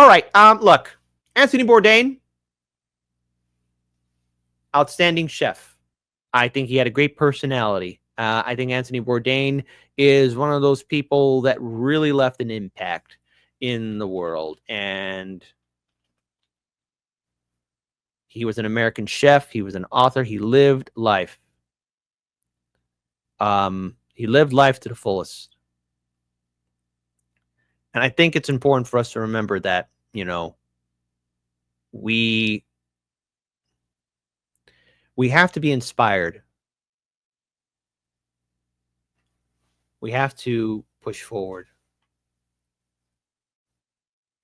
All right. Look, Anthony Bourdain, outstanding chef. I think he had a great personality. I think Anthony Bourdain is one of those people that really left an impact in the world. And he was an American chef. He was an author. He lived life. He lived life to the fullest. And I think it's important for us to remember that, you know, we have to be inspired. We have to push forward.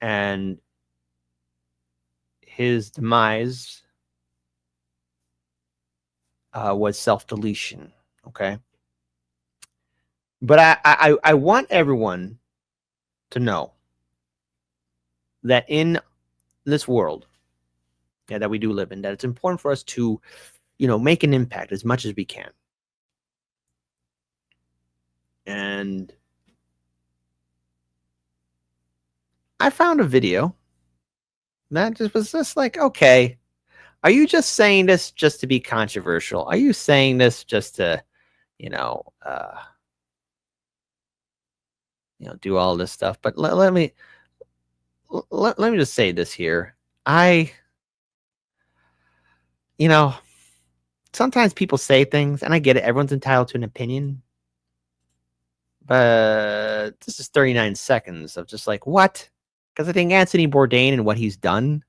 And his demise was self-deletion. Okay. But I want everyone to know that in this world that we do live in, that it's important for us to, you know, make an impact as much as we can. And I found a video that just was just like, okay, are you just saying this just to be controversial? Are you saying this just to, you know, do all this stuff? But let me just say this here. Sometimes people say things, and I get it. Everyone's entitled to an opinion. But this is 39 seconds of just like, what? Because I think Anthony Bourdain and what he's done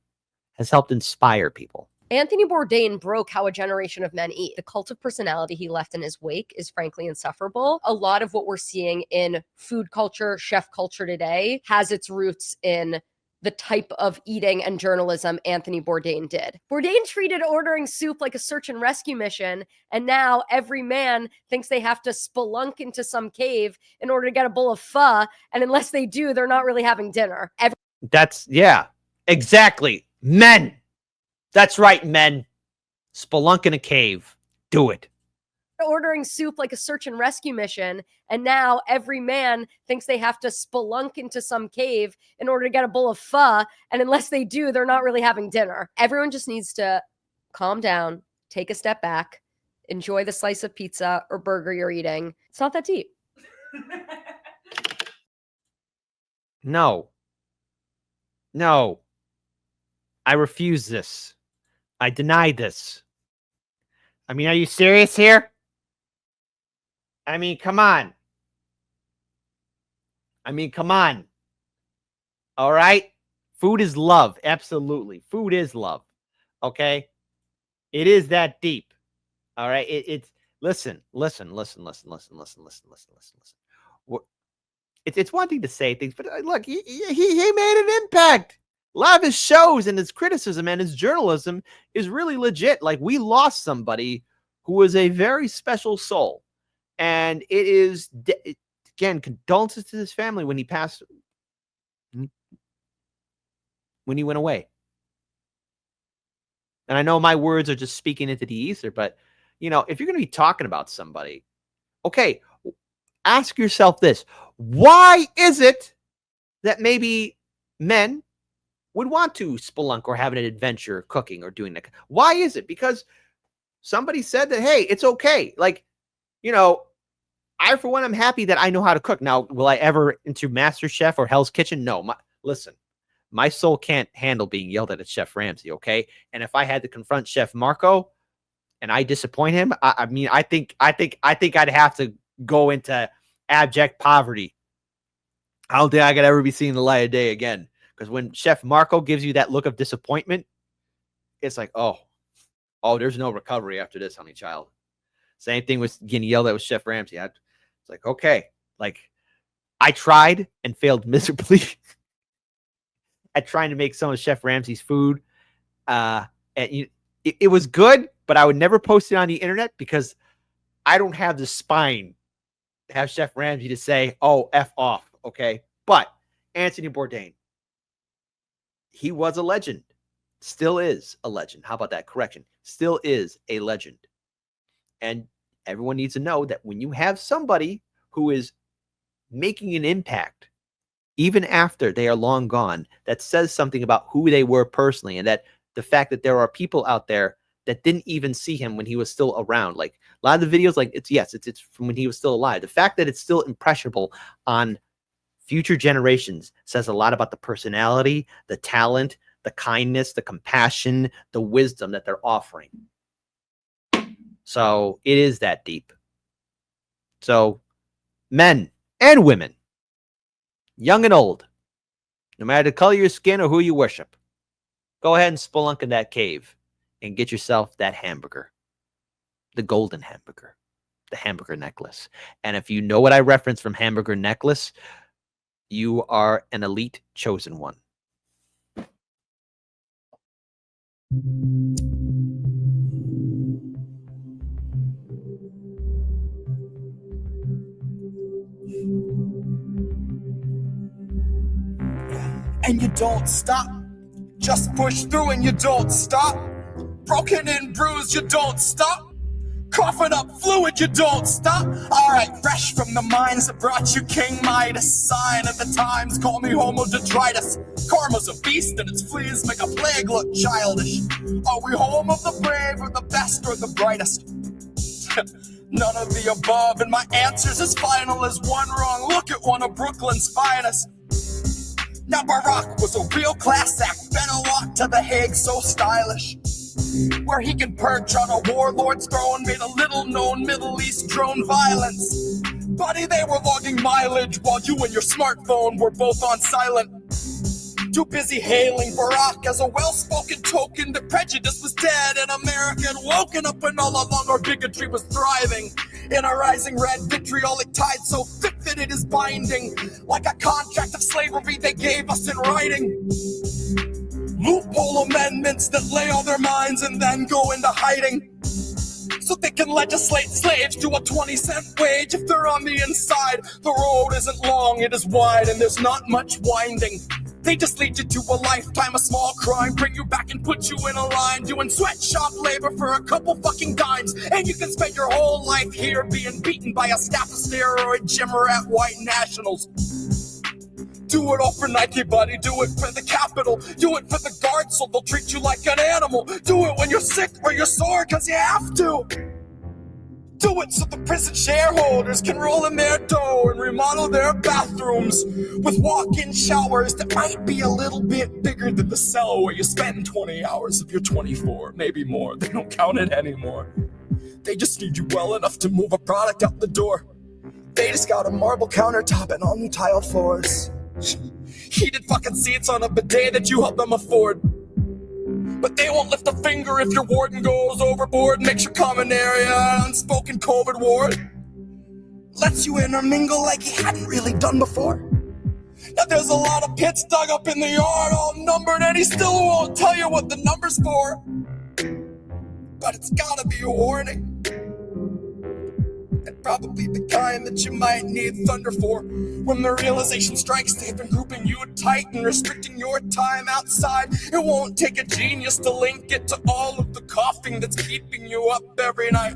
has helped inspire people. Anthony Bourdain broke how a generation of men eat. The cult of personality he left in his wake is frankly insufferable. A lot of what we're seeing in food culture, chef culture today has its roots in the type of eating and journalism Anthony Bourdain did. Bourdain treated ordering soup like a search and rescue mission, and now every man thinks they have to spelunk into some cave in order to get a bowl of pho, and unless they do, they're not really having dinner. Yeah, exactly. Men. That's right, men. Spelunk in a cave. Do it. Ordering soup like a search and rescue mission, and now every man thinks they have to spelunk into some cave in order to get a bowl of pho, and unless they do, they're not really having dinner. Everyone just needs to calm down, take a step back, enjoy the slice of pizza or burger you're eating. It's not that deep. No. I refuse this. I deny this. I mean, are you serious here? I mean, come on. All right? Food is love. Absolutely. Food is love. Okay? It is that deep. All right? It's listen. It's one thing to say things, but look, he made an impact. A lot of his shows and his criticism and his journalism is really legit. Like, we lost somebody who was a very special soul. And it is, again, condolences to his family when he passed, when he went away. And I know my words are just speaking into the ether, but, if you're going to be talking about somebody, okay, ask yourself this. Why is it that maybe men would want to spelunk or have an adventure cooking or doing that? Why is it? Because somebody said that, hey, it's okay. Like, I, for one, I'm happy that I know how to cook. Now, will I ever into MasterChef or Hell's Kitchen? No. Listen, my soul can't handle being yelled at Chef Ramsay, okay? And if I had to confront Chef Marco and I disappoint him, I think I'd have to go into abject poverty. I don't think I could ever be seeing the light of day again. Because when Chef Marco gives you that look of disappointment, it's like, oh, there's no recovery after this, honey child. Same thing with getting yelled at with Chef Ramsay. It's like, okay, like I tried and failed miserably at trying to make some of Chef Ramsay's food. And it was good, but I would never post it on the internet because I don't have the spine to have Chef Ramsay to say, oh, F off, okay? But Anthony Bourdain, he was a legend. Still is a legend. How about that? Correction. Still is a legend. And everyone needs to know that when you have somebody who is making an impact, even after they are long gone, that says something about who they were personally, and that the fact that there are people out there that didn't even see him when he was still around. Like a lot of the videos, like it's from when he was still alive. The fact that it's still impressionable on future generations says a lot about the personality, the talent, the kindness, the compassion, the wisdom that they're offering. So it is that deep. So men and women, young and old, no matter the color of your skin or who you worship, go ahead and spelunk in that cave and get yourself that hamburger, the golden hamburger, the hamburger necklace. And if you know what I reference from hamburger necklace, you are an elite chosen one. And you don't stop, just push through and you don't stop. Broken and bruised, you don't stop. Coughing up fluid, you don't stop. Alright, fresh from the mines that brought you King Midas. Sign of the times, call me Homo detritus. Karma's a beast and its fleas make a plague look childish. Are we home of the brave or the best or the brightest? None of the above, and my answer's as final as one wrong look at one of Brooklyn's finest. Now Barack was a real class act, been a walk to The Hague so stylish, where he can perch on a warlord's throne, made a little known Middle East drone violence. Buddy, they were logging mileage while you and your smartphone were both on silent. Too busy hailing Barack as a well-spoken token that prejudice was dead and America had woken up when all along our bigotry was thriving. In a rising red vitriolic tide so thick that it is binding, like a contract of slavery they gave us in writing. Loophole amendments that lay on their minds and then go into hiding, so they can legislate slaves to a 20-cent wage if they're on the inside. The road isn't long, it is wide, and there's not much winding. They just lead you to a lifetime of small crime, bring you back and put you in a line, doing sweatshop labor for a couple fucking dimes. And you can spend your whole life here being beaten by a staff of steroid gym rat white nationals. Do it all for Nike, buddy, do it for the capital, do it for the guards so they'll treat you like an animal. Do it when you're sick or you're sore cause you have to. Do it so the prison shareholders can roll in their dough and remodel their bathrooms with walk-in showers that might be a little bit bigger than the cell where you spend 20 hours of your 24, maybe more. They don't count it anymore. They just need you well enough to move a product out the door. They just got a marble countertop and on tile floors. Heated fucking seats on a bidet that you help them afford. But they won't lift a finger if your warden goes overboard, makes your common area an unspoken COVID ward. Lets you intermingle like he hadn't really done before. Now there's a lot of pits dug up in the yard, all numbered, and he still won't tell you what the number's for. But it's gotta be a warning. And probably the kind that you might need thunder for. When the realization strikes, they've been grouping you tight and restricting your time outside. It won't take a genius to link it to all of the coughing that's keeping you up every night.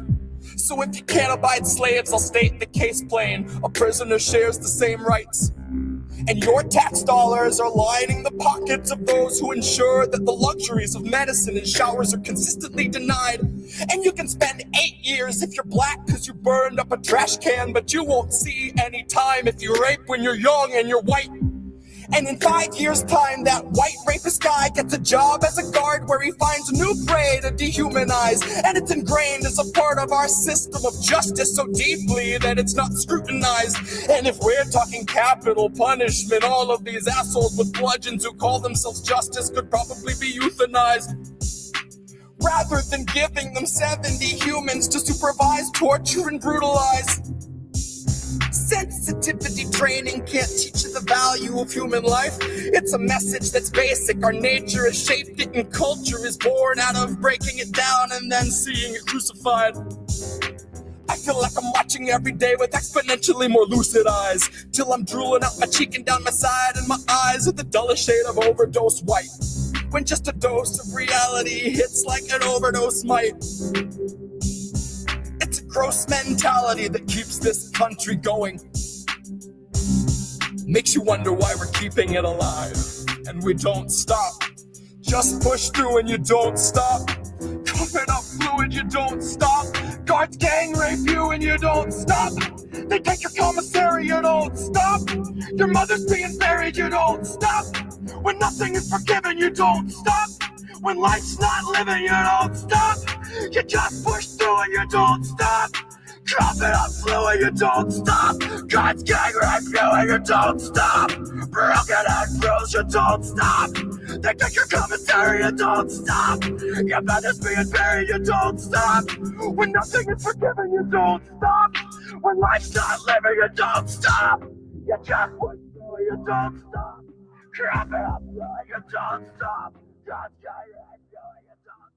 So if you can't abide slaves, I'll state the case plain. A prisoner shares the same rights. And your tax dollars are lining the pockets of those who ensure that the luxuries of medicine and showers are consistently denied. And you can spend 8 years if you're black because you burned up a trash can, but you won't see any time if you rape when you're young and you're white. And in 5 years' time, that white rapist guy gets a job as a guard where he finds a new prey to dehumanize. And it's ingrained as a part of our system of justice so deeply that it's not scrutinized. And if we're talking capital punishment, all of these assholes with bludgeons who call themselves justice could probably be euthanized. Rather than giving them 70 humans to supervise, torture, and brutalize. Sensitivity training can't teach you the value of human life. It's a message that's basic. Our nature has shaped it and culture is born out of breaking it down and then seeing it crucified. I feel like I'm watching every day with exponentially more lucid eyes, till I'm drooling out my cheek and down my side, and my eyes are the dullest shade of overdose white. When just a dose of reality hits like an overdose might. It's a gross mentality that keeps this country going. Makes you wonder why we're keeping it alive. And we don't stop. Just push through and you don't stop. Coughing up fluid, you don't stop. Guards gang rape you and you don't stop. They take your commissary, you don't stop. Your mother's being buried, you don't stop. When nothing is forgiven, you don't stop. When life's not living, you don't stop. You just push through and you don't stop. Coughing up fluid, you don't stop. Guards gang rape you and you don't stop. Broken egg throws, you don't stop. They take your commissary, you don't stop. Your mother's being buried, you don't stop. When nothing is forgiven, you don't stop. When life's not living, you don't stop. You just push through, you don't stop. Coughing up fluid, you don't stop. Guards gang rape.